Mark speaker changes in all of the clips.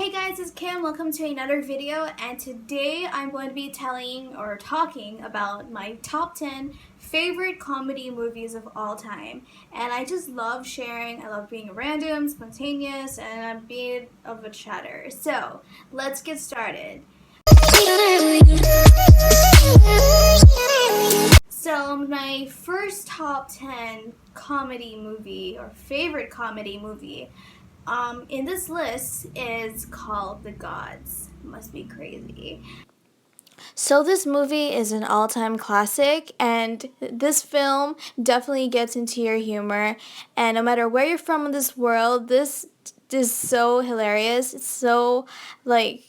Speaker 1: Hey guys, it's Kim. Welcome to another video, and today I'm going to be telling or talking about my top 10 favorite comedy movies of all time. And I just love sharing. I love being random, spontaneous, and I'm a bit of a chatter. So, let's get started. So, my first top 10 comedy movie or favorite comedy movie in this list is called The Gods. Must be crazy. So this movie is an all-time classic, and this film definitely gets into your humor, and no matter where you're from in this world, this is so hilarious. It's so like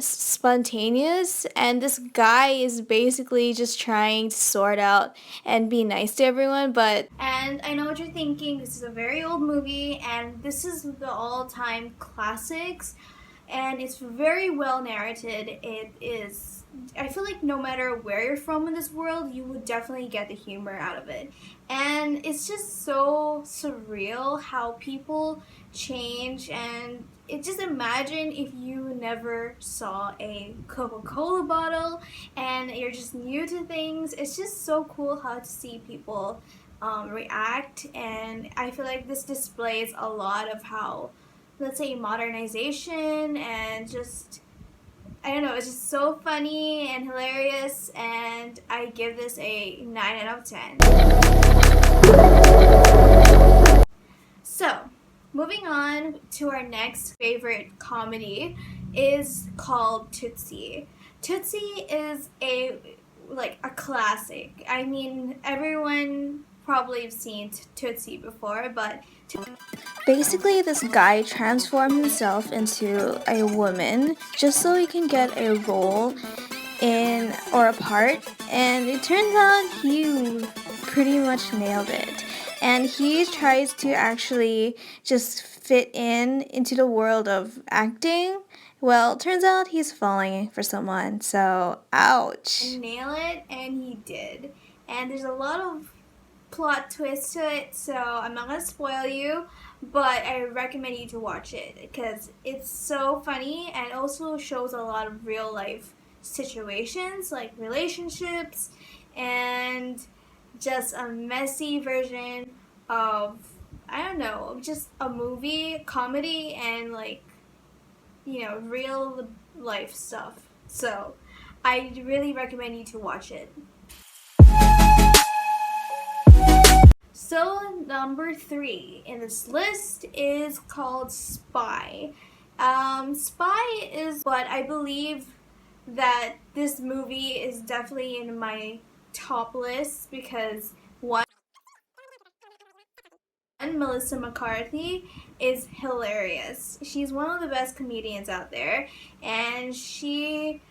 Speaker 1: spontaneous, and this guy is basically just trying to sort out and be nice to everyone. And I know what you're thinking, this is a very old movie, and this is the all-time classics, and it's very well narrated. It is, I feel like no matter where you're from in this world, you would definitely get the humor out of it. And it's just so surreal how people change, and just imagine if you never saw a Coca-Cola bottle and you're just new to things. It's just so cool how to see people react, and I feel like this displays a lot of how, let's say, modernization and just, I don't know, it's just so funny and hilarious, and I give this a 9 out of 10. So, moving on to our next favorite comedy is called Tootsie. Tootsie is a classic. I mean, everyone probably have seen Tootsie before, but basically, this guy transformed himself into a woman just so he can get a role in or a part, and it turns out he pretty much nailed it. And he tries to actually just fit into the world of acting. Well, it turns out he's falling for someone, so ouch. Nail it, and he did. And there's a lot of plot twist to it, so I'm not gonna spoil you, but I recommend you to watch it because it's so funny and also shows a lot of real life situations like relationships and just a messy version of, I don't know, just a movie, comedy, and real life stuff. So I really recommend you to watch it. So number 3 in this list is called Spy. Spy is what I believe that this movie is definitely in my top list because one, Melissa McCarthy is hilarious. She's one of the best comedians out there, and she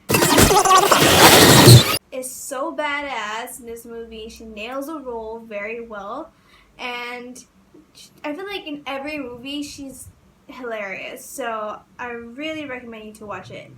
Speaker 1: is so badass in this movie. She nails the role very well, and I feel like in every movie she's hilarious, so I really recommend you to watch it.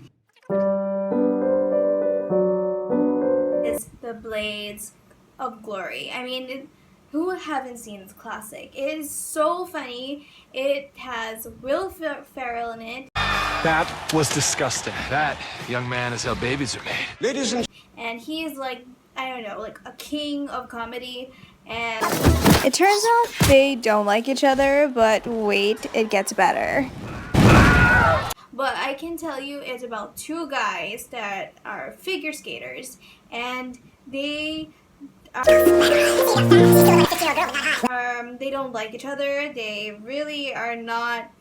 Speaker 1: It's The Blades of Glory. I mean, who haven't seen this classic? It is so funny. It has Will Ferrell in it.
Speaker 2: That was disgusting. That, young man, is how babies are made. Ladies
Speaker 1: and he's like, I don't know, like a king of comedy. And it turns out they don't like each other, but wait, it gets better. But I can tell you it's about two guys that are figure skaters, and they don't like each other. They really are not,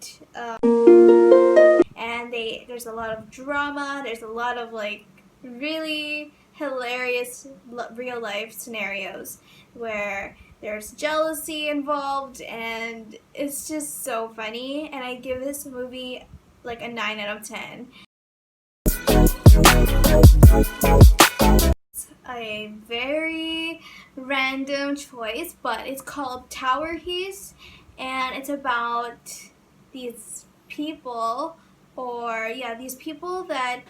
Speaker 1: and there's a lot of drama. There's a lot of really hilarious real life scenarios where there's jealousy involved, and it's just so funny, and I give this movie like a 9 out of 10. It's a very random choice, but it's called Tower Heist, and it's about these people that,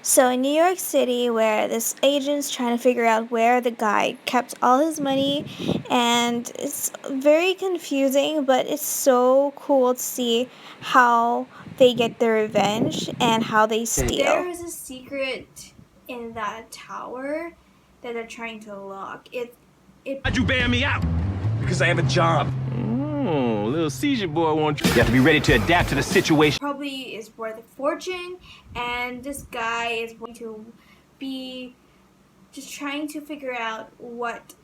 Speaker 1: so in New York City, where this agent's trying to figure out where the guy kept all his money, and it's very confusing, but it's so cool to see how
Speaker 3: they get their revenge and how they steal.
Speaker 1: There is a secret in that tower that they're trying to lock.
Speaker 4: Why'd you bail me out? Because I have a job.
Speaker 5: Oh, little seizure boy wants you.
Speaker 4: You have to be ready to adapt to the situation.
Speaker 1: Probably is worth a fortune, and this guy is going to be just trying to figure out what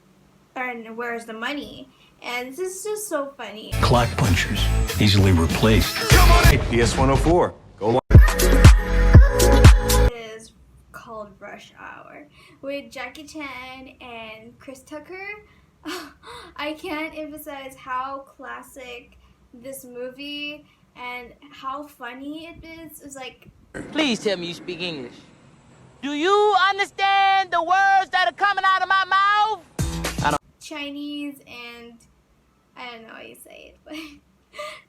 Speaker 1: and where's the money. And this is just so funny.
Speaker 6: Clock punchers, easily replaced.
Speaker 4: Come on! PS 104. Go on.
Speaker 1: It is called Rush Hour with Jackie Chan and Chris Tucker. I can't emphasize how classic this movie and how funny it is. It's like,
Speaker 7: Please tell me you speak English. Do you understand the words that are coming out of my mouth?
Speaker 1: Chinese, and I don't know how you say it, but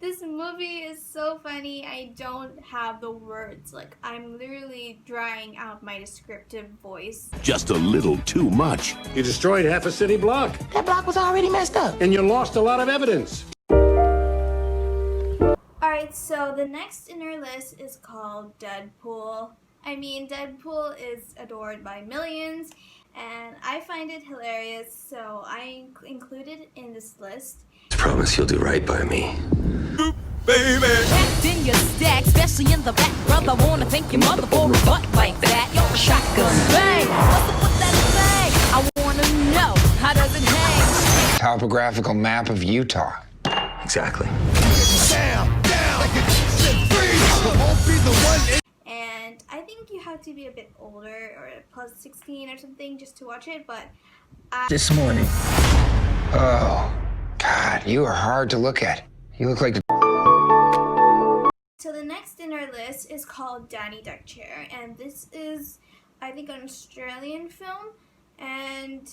Speaker 1: this movie is so funny. I don't have the words. Like, I'm literally drying out my descriptive voice.
Speaker 8: Just a little too much.
Speaker 9: You destroyed half a city block.
Speaker 7: That block was already messed up.
Speaker 9: And you lost a lot of evidence.
Speaker 1: Alright, so the next in our list is called Deadpool. I mean, Deadpool is adored by millions, and I find it hilarious, so I included it in this list.
Speaker 8: Promise you'll do right by me.
Speaker 4: Baby!
Speaker 10: Packed in your stack, especially in the back, brother. Wanna thank your mother for a butt like that. You're a shotgun bang. What's up with that thing? I wanna know, how does it hang?
Speaker 11: Topographical map of Utah.
Speaker 8: Exactly.
Speaker 1: And I think you have to be a bit older, or plus 16 or something, just to watch it, but
Speaker 6: This morning.
Speaker 11: Oh, God, you are hard to look at. You look like the...
Speaker 1: So the next in our list is called Danny Duck Chair, and this is, I think, an Australian film, and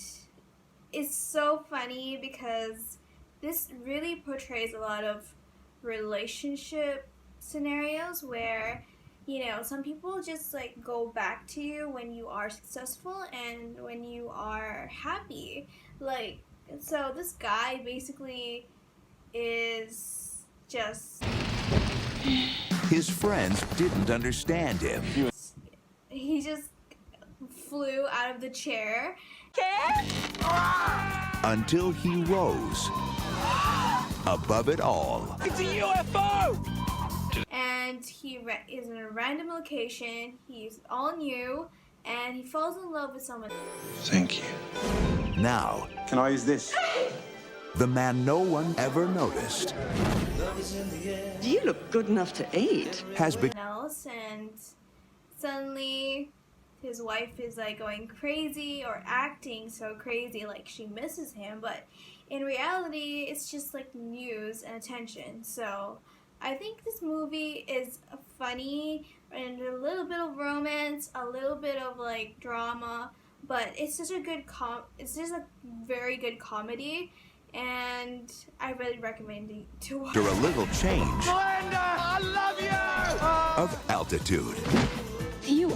Speaker 1: it's so funny because this really portrays a lot of relationship scenarios where, you know, some people just like go back to you when you are successful and when you are happy. Like, so this guy basically is just...
Speaker 8: His friends didn't understand him.
Speaker 1: He just flew out of the chair.
Speaker 8: Until he rose above it all.
Speaker 4: It's a UFO!
Speaker 1: And he is in a random location. He's all new, and he falls in love with someone.
Speaker 6: Thank you.
Speaker 8: Now,
Speaker 4: Can I use this?
Speaker 8: the man no one ever noticed
Speaker 12: You look good enough to eat.
Speaker 8: has become
Speaker 1: Else, and suddenly his wife is like going crazy or acting so crazy like she misses him, but in reality it's just like news and attention. So I think this movie is funny and a little bit of romance, a little bit of like drama, but it's just a good it's just a very good comedy, and I really recommend it to watch.
Speaker 8: after a little change
Speaker 4: Glenda! I love you!
Speaker 8: of altitude.
Speaker 10: You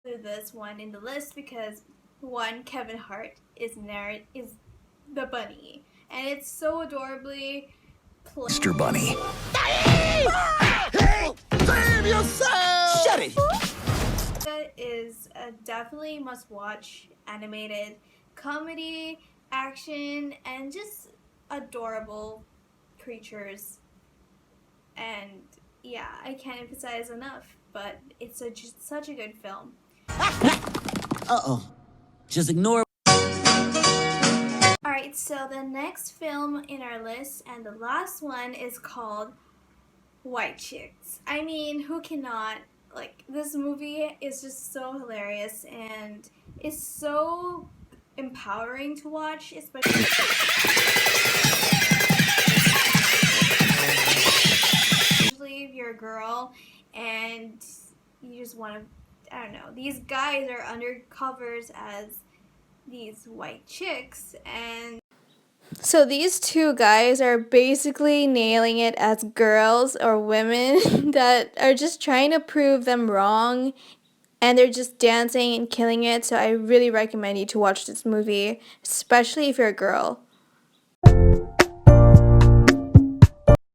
Speaker 1: This one in the list because one, Kevin Hart is the bunny, and it's so adorably played.
Speaker 6: Mr. Bunny.
Speaker 4: Save yourself!
Speaker 7: Shut it!
Speaker 1: That is a definitely must-watch animated comedy, action, and just adorable creatures. And yeah, I can't emphasize enough, but it's just such a good film.
Speaker 7: Uh-oh. Just ignore.
Speaker 1: Alright, so the next film in our list and the last one is called White Chicks. I mean, who cannot? Like, this movie is just so hilarious and it's so empowering to watch, especially if you're a girl and you just want to, I don't know, these guys are undercovers as these white chicks, and so these two guys are basically nailing it as girls or women that are just trying to prove them wrong, and they're just dancing and killing it. So I really recommend you to watch this movie, especially if you're a girl.